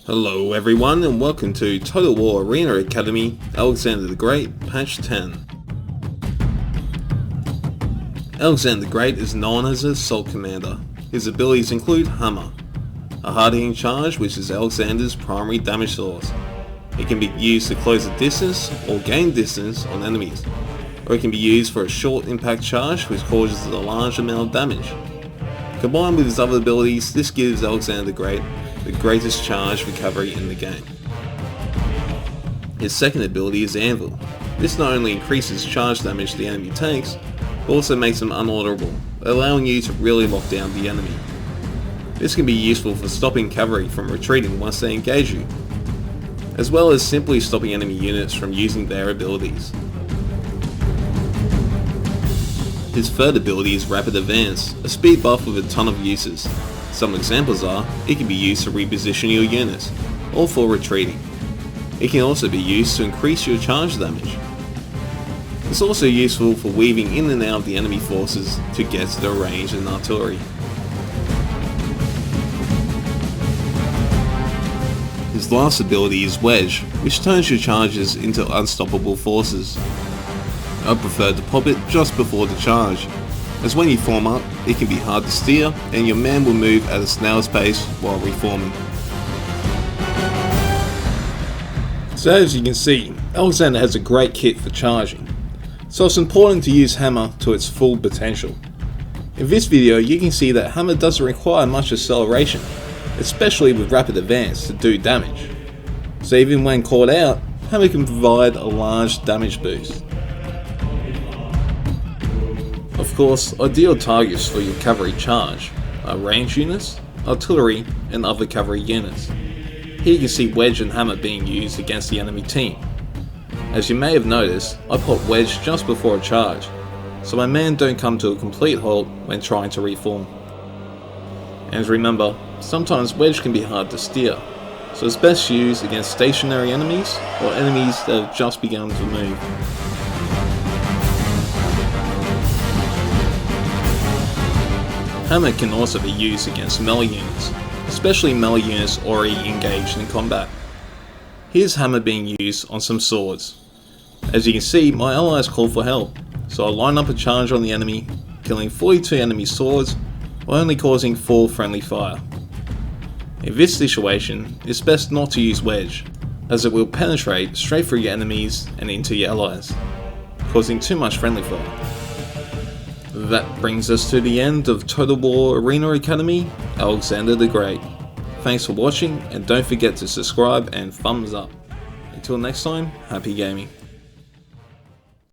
Hello everyone and welcome to Total War Arena Academy Alexander the Great Patch 10. Alexander the Great is known as an assault commander. His abilities include Hammer, a hard-hitting charge which is Alexander's primary damage source. It can be used to close the distance or gain distance on enemies, or it can be used for a short impact charge which causes a large amount of damage. Combined with his other abilities, this gives Alexander the Great the greatest charge for cavalry in the game. His second ability is Anvil. This not only increases charge damage the enemy takes, but also makes them unalterable, allowing you to really lock down the enemy. This can be useful for stopping cavalry from retreating once they engage you, as well as simply stopping enemy units from using their abilities. His third ability is Rapid Advance, a speed buff with a ton of uses. Some examples are, it can be used to reposition your units, or for retreating. It can also be used to increase your charge damage. It's also useful for weaving in and out of the enemy forces to get to their range and artillery. His last ability is Wedge, which turns your charges into unstoppable forces. I prefer to pop it just before the charge, as when you form up, it can be hard to steer and your man will move at a snail's pace while reforming. So as you can see, Alexander has a great kit for charging, so it's important to use Hammer to its full potential. In this video you can see that Hammer doesn't require much acceleration, especially with Rapid Advance to do damage. So even when caught out, Hammer can provide a large damage boost. Of course, ideal targets for your cavalry charge are range units, artillery, and other cavalry units. Here you can see Wedge and Hammer being used against the enemy team. As you may have noticed, I put Wedge just before a charge, so my men don't come to a complete halt when trying to reform. And remember, sometimes Wedge can be hard to steer, so it's best used against stationary enemies or enemies that have just begun to move. Hammer can also be used against melee units, especially melee units already engaged in combat. Here's Hammer being used on some swords. As you can see, my allies call for help, so I line up a charge on the enemy, killing 42 enemy swords while only causing 4 friendly fire. In this situation, it's best not to use Wedge, as it will penetrate straight through your enemies and into your allies, causing too much friendly fire. That brings us to the end of Total War Arena Academy Alexander the Great. Thanks for watching and don't forget to subscribe and thumbs up. Until next time, happy gaming.